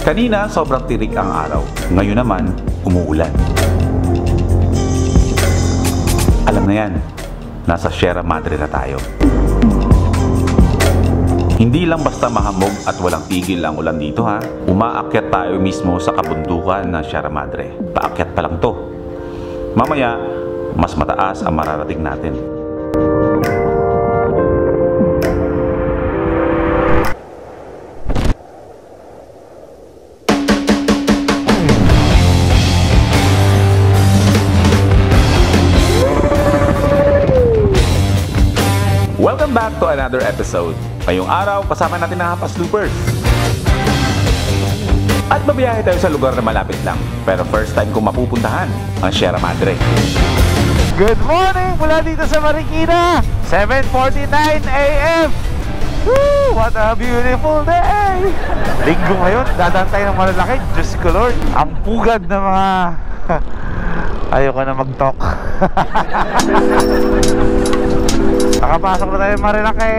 Kanina sobrang tirik ang araw, ngayon naman umuulan. Alam na yan, nasa Sierra Madre na tayo. Hindi lang basta mahamog at walang tigil ang ulan dito ha. Umaakyat tayo mismo sa kabundukan ng Sierra Madre. Paakyat pa lang to. Mamaya, mas mataas ang mararating natin. Welcome back to another episode. Ngayong araw, kasama natin ang Hampas Loopers. At babiyahe tayo sa lugar na malapit lang. Pero first time kong mapupuntahan, ang Sierra Madre. Good morning mula dito sa Marikina, 7:49 AM. Woo! What a beautiful day! Linggo ngayon, dadaan tayo ng malalaki. Diyos ko Lord, ang pugad na mga... Ayoko na mag-talk. Nakapasok na tayo Marilaki.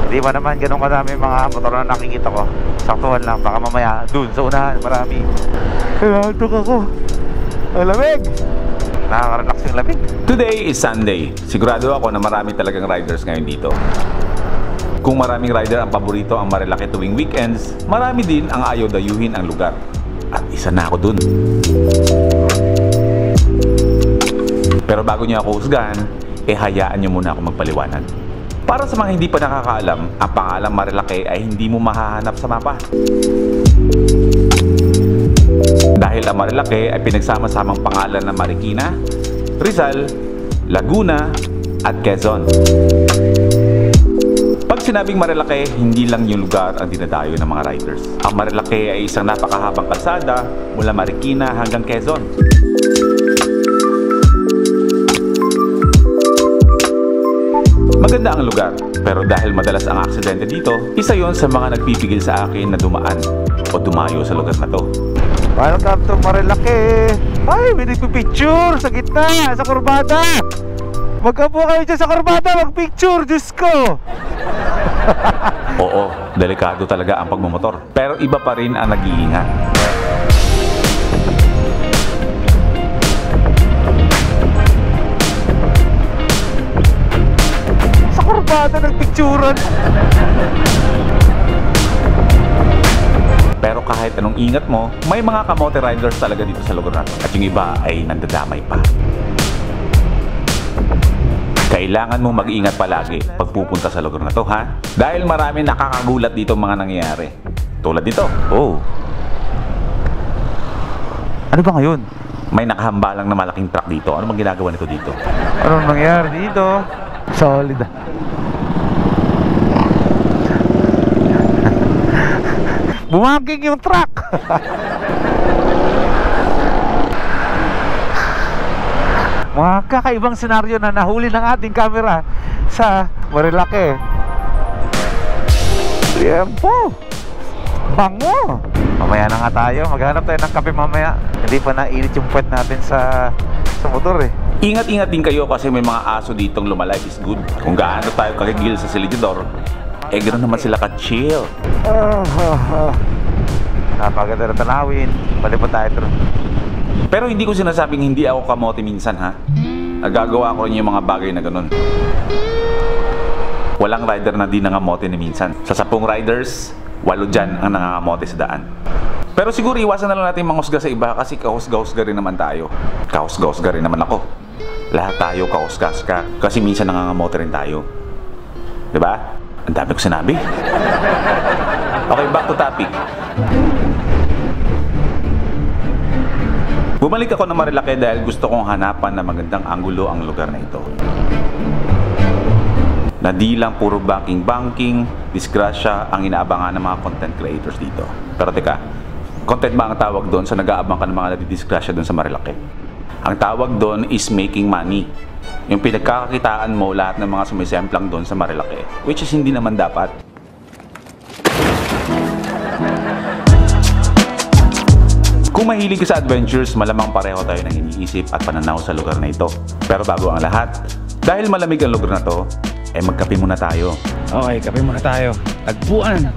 Hindi pa naman ganun kadami mga motor na nakikita ko. Saktuhan lang, baka mamaya dun sa unahan marami. Kailantok ako. Ang lamig. Nakaka-relax yung lamig. Today is Sunday. Sigurado ako na marami talagang riders ngayon dito. Kung maraming rider ang paborito ang Marilaki tuwing weekends, marami din ang ayaw dayuhin ang lugar. At isa na ako dun. Pero bago niyo ako husgahan, hayaan nyo muna ako magpaliwanag. Para sa mga hindi pa nakakaalam, ang pangalang Marilaki ay hindi mo mahahanap sa mapa. Dahil ang Marilaki ay pinagsama-samang pangalan ng Marikina, Rizal, Laguna, at Quezon. Pag sinabing Marilaki, hindi lang yung lugar ang dinadayo ng mga riders. Ang Marilaki ay isang napakahabang kalsada mula Marikina hanggang Quezon. Maganda ang lugar, pero dahil madalas ang aksidente dito, isa yon sa mga nagpipigil sa akin na dumaan o dumayo sa lugar na to. Welcome to Marilaki! Ay, may nagpipicture sa gitna, sa kurbada! Magkapo kayo dyan sa kurbada, magpicture, Diyos ko! Oo, delikado talaga ang pagmumotor, pero iba pa rin ang nag-iingat. Kurbada nagpicturan. Pero kahit anong ingat mo, may mga kamote riders talaga dito sa lugar natin. At yung iba ay nandadamay pa. Kailangan mo mag-ingat palagi pag pupunta sa lugar na to, ha? Dahil marami nakakagulat dito mga nangyayari. Tulad dito. Oh. Ano ba ngayon? May nakahambalang na malaking truck dito. Ano bang ginagawa nito dito? Anong nangyari dito? Solid. Bumangking yung truck. Mga kakaibang senaryo na nahuli ng ating camera sa Marilaki. Tiempo. Bango. Mamaya na nga tayo. Maghanap tayo ng kape mamaya. Hindi pa nainit yung puwet natin sa motor eh. Ingat-ingat din kayo kasi may mga aso ditong lumalife is good. Kung gaano tayo kakigil sa silidor, ganoon naman sila ka-chill. Napaganda na tanawin. Balik pa tayo doon. Pero hindi ko sinasabing hindi ako kamote minsan, ha? Nagagawa ko rin yung mga bagay na ganun. Walang rider na di nangamote ni minsan. Sa 10 riders, 8 dyan ang nangangamote sa daan. Pero siguro iwasan na lang natin manghusga sa iba kasi kahusga-husga rin naman tayo. Kahusga-husga rin naman ako. Lahat tayo kahusga-husga kasi minsan nangangamote rin tayo. Diba? Ang dami ko sinabi. Okay, back to topic. Bumalik ako ng Marilaki dahil gusto kong hanapan na magandang anggulo ang lugar na ito. Na di lang puro banking, disgrasya ang inaabangan ng mga content creators dito. Pero teka, content ba ang tawag doon sa nag-aabang ka ng mga nadidisgrasya doon sa Marilaki? Ang tawag doon is making money. Yung pinagkakakitaan mo lahat ng mga sumisemplang doon sa Marilaki, which is hindi naman dapat. Kung mahilig ka sa adventures, malamang pareho tayo ng iniisip at pananaw sa lugar na ito. Pero bago ang lahat, dahil malamig ang lugar na to, magkape muna tayo. Okay, kape muna tayo. Tagpuan.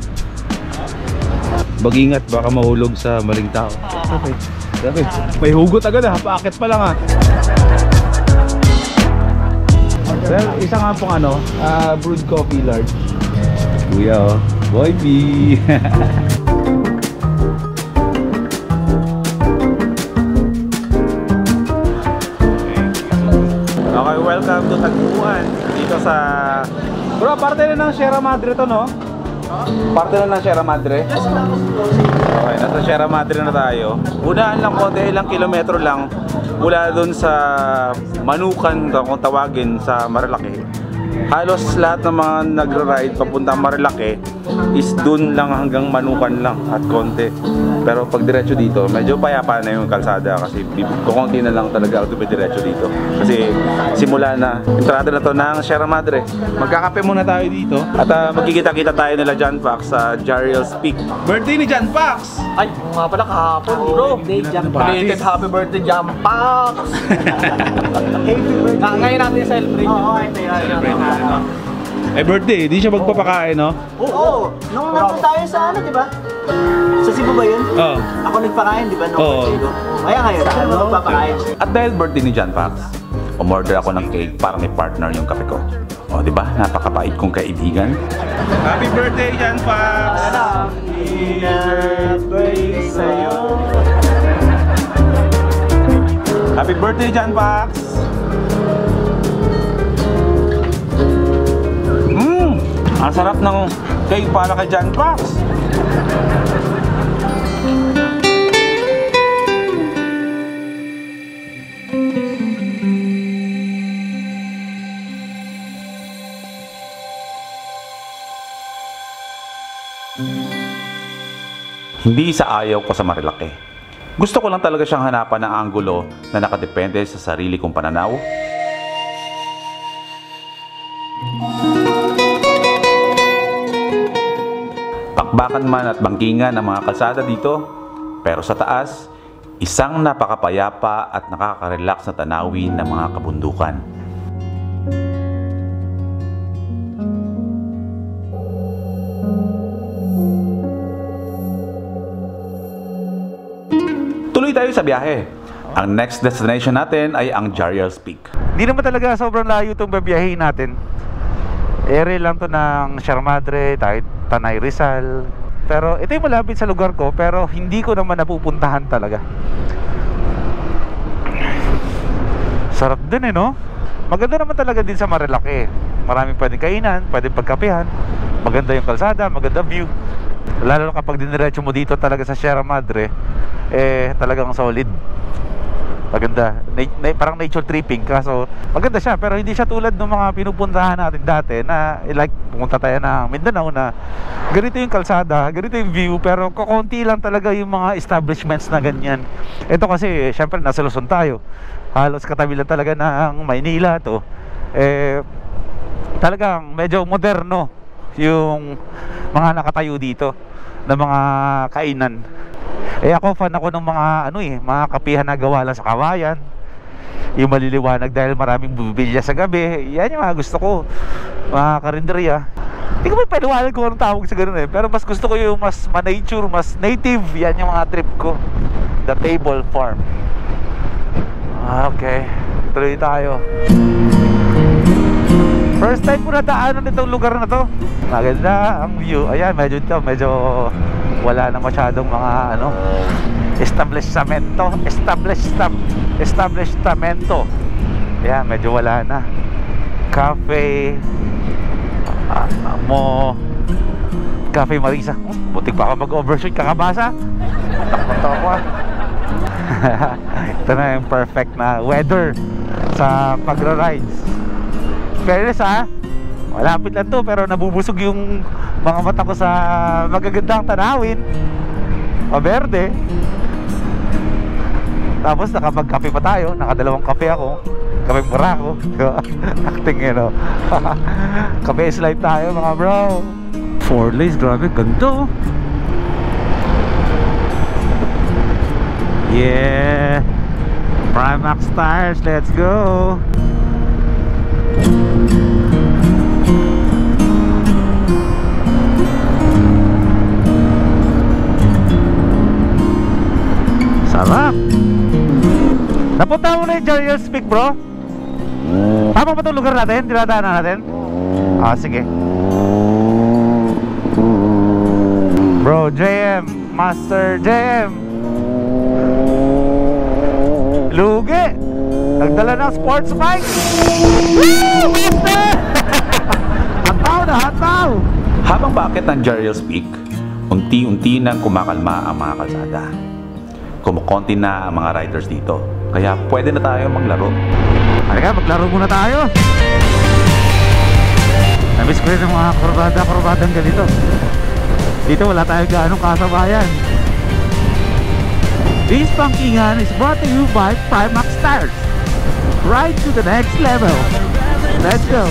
Mag-ingat, baka mahulog sa maling tao. Okay. Okay. May hugot agad ah, paakit pa lang ah. Sir, isa nga pong brewed coffee large. Kuya oh, Boy B. Okay, welcome to Tagpuan. Dito sa... Bro, parte na ng Sierra Madre to, no? Parte na ng Sierra Madre? Okay, nasa Sierra Madre na tayo. Unaan lang konti, ilang kilometro lang mula dun sa Manukan, kung tawagin, sa Marilake. Halos lahat ng mga nagra-ride papunta Marilake is dun lang hanggang Manukan lang at konti. Pero pag diretso dito, medyo payapa na yung kalsada kasi kukunti na lang talaga ako diretso dito. Kasi simula na, entrada na to ng Sierra Madre. Magkakape muna tayo dito at magkikita-kita tayo nila John Pax sa Jariel's Peak. Birthday ni John Pax! Ay, nga pala kahapon bro. Belated happy birthday John Pax! Ngayon natin yung celebrate. Oo, ito yun. Eh birthday, di siya magpapakain, no? Oo, nung napunta tayo sa di ba? Sa Cebu ba yun? Oo. Ako nagpakain, di ba? Nung birthday ko. Kaya ngayon, ano magpapakain? At dahil birthday ni John Pax, umorder ako ng cake para may partner yung kape ko. O, di ba? Napakapait kong kaibigan. Happy birthday, John Pax! Happy birthday sa'yo. Happy birthday, John Pax! Ang sarap ng cake para kay John Pax! Hindi sa ayaw ko sa Marilake. Gusto ko lang talaga siyang hanapan ng anggulo na nakadepende sa sarili kong pananaw. Pakbakan man at bangkingan ang mga kalsada dito, pero sa taas, isang napakapayapa at nakaka-relax na tanawin ng mga kabundukan. Tuloy tayo sa biyahe. Ang next destination natin ay ang Jariel's Peak. Hindi naman talaga sobrang layo itong babiyahin natin. Area lang to ng Sierra Madre, Tanay Rizal. Pero ito yung malapit sa lugar ko, pero hindi ko naman napupuntahan talaga. Sarap din no? Maganda naman talaga din sa Marilake. Maraming pwedeng kainan, pwedeng pagkapehan. Maganda yung kalsada, maganda view. Lalo kapag diniretso mo dito talaga sa Sierra Madre, talagang solid. Maganda, parang nature tripping, kaso maganda siya, pero hindi siya tulad ng mga pinupuntahan natin dati na like pumunta tayo ng Mindanao na ganito yung kalsada, ganito yung view, pero kukunti lang talaga yung mga establishments na ganyan. Ito kasi syempre nasa Luzon tayo, halos katabi lang talaga ng Maynila to. Talagang medyo moderno yung mga nakatayo dito na mga kainan. Ako fan ako ng mga mga kapihan na gawa lang sa kawayan. Yung maliliwanag dahil maraming bubilya sa gabi. Yan yung mga gusto ko. Mga karinderya. Hindi ko may paliwanag kung anong tawag sa ganun pero mas gusto ko yung mas nature, mas native. Yan yung mga trip ko. The Table Farm. Okay, tuloy tayo. First time ko na daanan itong lugar na to. Maganda ang view. Ayan, medyo wala na masyadong mga establishmento. Ayan, medyo wala na. Cafe Cafe Marisa. Butik pa ako mag-overshoot, kakabasa. Takot ako Ito na yung perfect na weather sa pagra-rides. Fairness malapit lang to, pero nabubusog yung mga mata ko sa magagandang tanawin. Maberde. Tapos nakapag-kape pa tayo, nakadalawang kape ako, kape Morocco. Acting kape is life tayo mga bro. 4 lanes, grabe, ganito. Yeah, Primax tires, let's go. Tama. Napunta mo na yung Jarriel's Peak, bro? Tama ba itong lugar natin? Dinadaanan natin? Ah, sige. Bro, JM, Master JM. Lugi. Nagdala ng sports bike. Woo! Master! Hataw na, hataw! Habang bakit ng Jarriel's Peak, unti-unti nang kumakalma ang mga kalsada. Kumukonti na ang mga riders dito, kaya pwede na tayo maglaro. Halika, maglaro muna tayo. Namiss ko rin ng mga kurbadang ganito. Dito wala tayong gaanong kasabayan. This pangkingan is brought to you by Primax Tires. Ride to the next level. Let's go.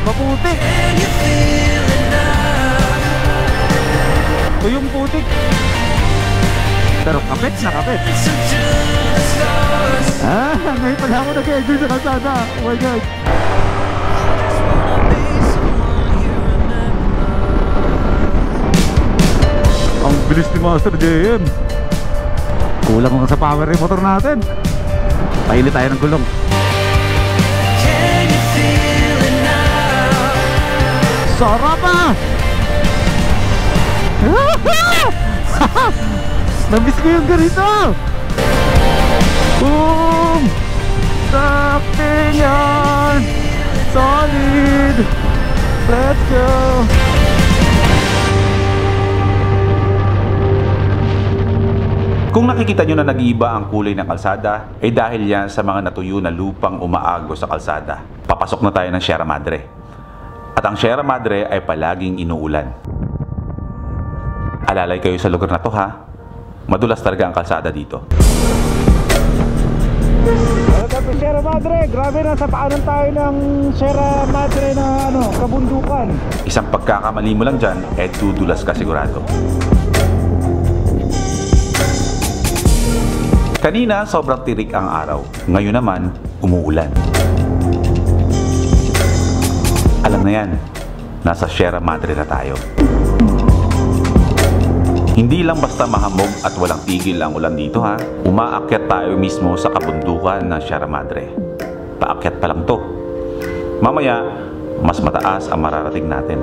Maputik. Ito yung putik. Pero kapit na kapit. Ngayon pala ako nag-enjoy sa kalsada. Oh my God. Ang bilis ni Master JM. Kulang lang sa power ng motor natin. Paili tayo ng gulong. Sarap ah! Namiss ko yung ganito! Boom! Sakting yan! Solid! Let's go! Kung nakikita nyo na nag-iiba ang kulay ng kalsada, ay dahil yan sa mga natuyo na lupang umaago sa kalsada. Papasok na tayo ng Sierra Madre. At ang Sierra Madre ay palaging inuulan. Alalay kayo sa lugar na to ha. Madulas talaga ang kalsada dito. Welcome to Sierra Madre. Grabe, nasa paanan tayo ng Sierra Madre na kabundukan. Isang pagkakamali mo lang dyan, dudulas ka sigurado. Kanina, sobrang tirik ang araw. Ngayon naman, umuulan. Alam na yan, nasa Sierra Madre na tayo. Hindi lang basta mahamog at walang tigil ang ulan dito ha. Umaakyat tayo mismo sa kabundukan ng Sierra Madre. Paakyat pa lang to. Mamaya, mas mataas ang mararating natin.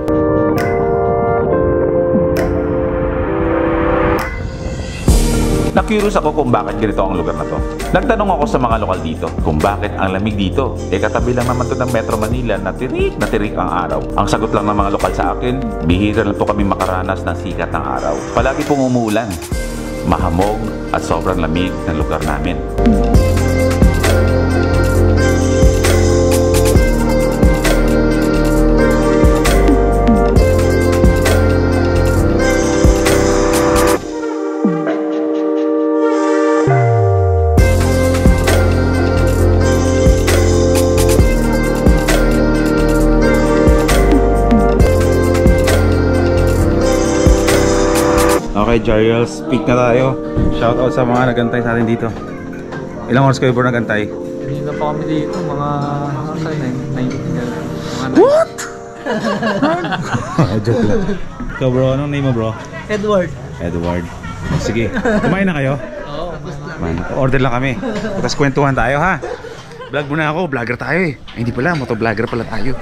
Na-curious ako kung bakit ganito ang lugar na to. Nagtanong ako sa mga lokal dito kung bakit ang lamig dito. Katabi lang naman to ng Metro Manila na tirik ang araw. Ang sagot lang ng mga lokal sa akin, bihira lang po kami makaranas ng sikat ng araw. Palagi pong umuulan, mahamog at sobrang lamig ng lugar namin. Okay, Jarriel's Peak na tayo. Shoutout sa mga nagantay sa atin dito. Ilang oras kayo bro nagantay? Hindi na pa kami dito, mga 90. What? Joke lang. Ikaw bro, anong name mo bro? Edward. Edward. Sige, kumain na kayo? Oo. Order lang kami. Tapos kwentuhan tayo ha. Vlog muna ako, vlogger tayo eh. Ay, hindi pala, motovlogger pala tayo.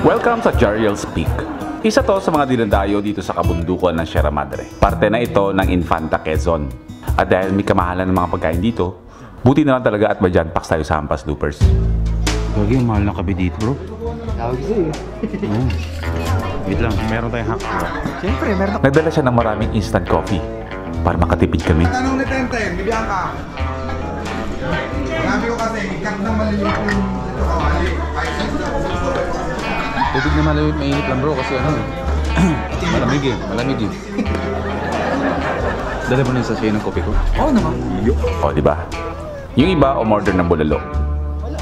Welcome sa Jarriel's Peak. Isa to sa mga dinadayo dito sa kabundukan ng Sierra Madre. Parte na ito ng Infanta Quezon. At dahil may kamahalan ng mga pagkain dito, buti na lang talaga at madyan paks tayo sa Hampas Loopers. Gagi, mahal ng kape dito bro. Tawag sa'yo. Wait lang, meron tayong hack bro. Siyempre, meron ako. Nagdala siya ng maraming instant coffee para makatipid kami. Tanong ni Tenten, bibigyan ka. Marami ko kasi, ikat na maliliit yung dito kawali. Tubig na malamig, mainit lang bro kasi ano malamig eh. Dala mo na yung sachet ng kopi ko? Oo naman. O, di ba? Yung iba umorder ng bulalo.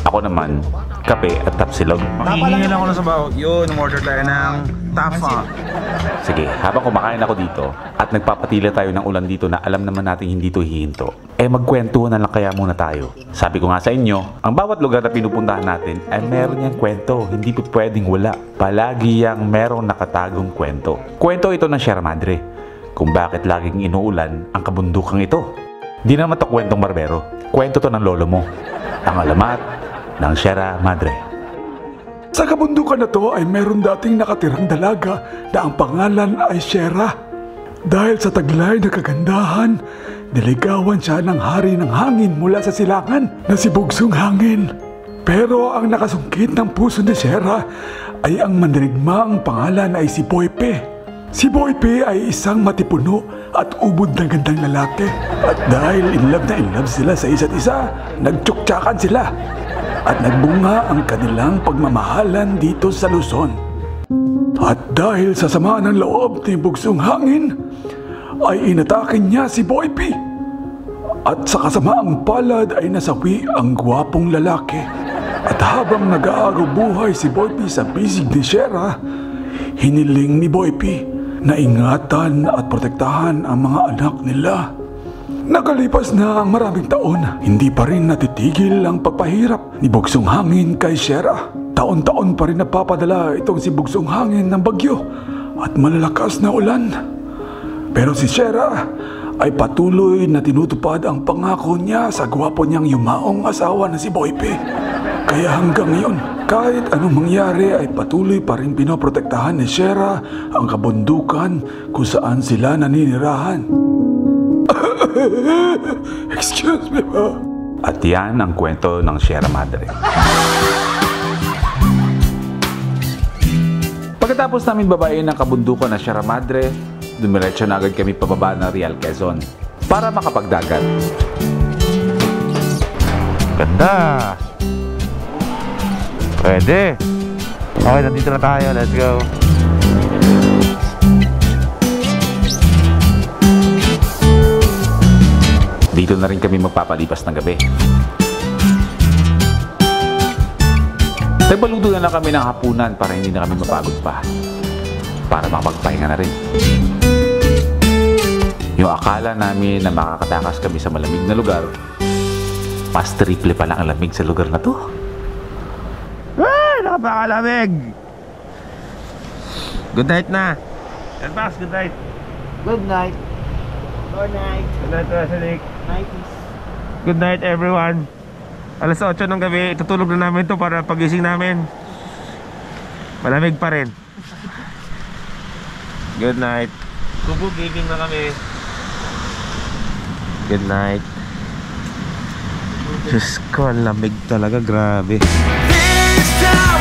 Ako naman, kape at tapsilog. Makihingin ako na sa baho. Yun, umorder tayo ng tapa. Sige, habang kumakain ako dito at nagpapatila tayo ng ulan dito na alam naman natin hindi to hihinto, magkwentuhan na lang kaya muna tayo. Sabi ko nga sa inyo, ang bawat lugar na pinupuntahan natin ay meron niyang kwento, hindi po pwedeng wala. Palagi yang merong nakatagong kwento. Kwento ito ng Sierra Madre, kung bakit laging inuulan ang kabundukang ito. Di naman to kwentong barbero, kwento to ng lolo mo. Ang alamat ng Sierra Madre. Sa kabundukan na to ay meron dating nakatirang dalaga na ang pangalan ay Sierra. Dahil sa taglay na kagandahan, niligawan siya ng hari ng hangin mula sa silangan na si Bugsong Hangin. Pero ang nakasungkit ng puso ni Sierra ay ang mandirigmaang pangalan ay si Boype. Si Boype ay isang matipuno at ubod na gandang lalaki. At dahil in love sila sa isa't isa, nagtsuktsakan sila. At nagbunga ang kanilang pagmamahalan dito sa Luzon. At dahil sa sama ng loob ni Bugsong Hangin, ay inatake niya si Boype. At sa kasamaang palad ay nasawi ang gwapong lalaki. At habang nag-aaraw buhay si Boype sa bisig ni Sierra, hiniling ni Boype na ingatan at protektahan ang mga anak nila. Nakalipas na ang maraming taon, hindi pa rin natitigil ang pagpahirap ni Bugsong Hangin kay Sierra. Taon-taon pa rin napapadala itong si Bugsong Hangin ng bagyo at malalakas na ulan. Pero si Sierra ay patuloy na tinutupad ang pangako niya sa gwapo niyang yumaong asawa na si Boype. Kaya hanggang ngayon, kahit anong mangyari ay patuloy pa rin pinoprotektahan ni Sierra ang kabundukan kung saan sila naninirahan. Excuse me po. At yan ang kwento ng Sierra Madre. Pagkatapos namin babayin ang kabundukan ng Sierra Madre, dumiretso na agad kami pababa ng Real Quezon para makapagdagat. Ganda! Pwede! Okay, nandito na tayo. Let's go! Dito na rin kami magpapalipas ng gabi. Nagbaluto na lang kami ng hapunan para hindi na kami mapagod pa. Para makapagpahinga na rin. Yung akala namin na makakatakas kami sa malamig na lugar, mas triple pala ang lamig sa lugar na to. Ay, napakalamig! Good night na! Advance, good night! Good night. Good night. Good night, Rasalik! Nighties. Good night, everyone! Alas 8 ng gabi, tutulog na namin to para pagising namin. Malamig pa rin. Good night. Kubugiging na kami. Good night. Diyos ko, ang lamig talaga, grabe. This time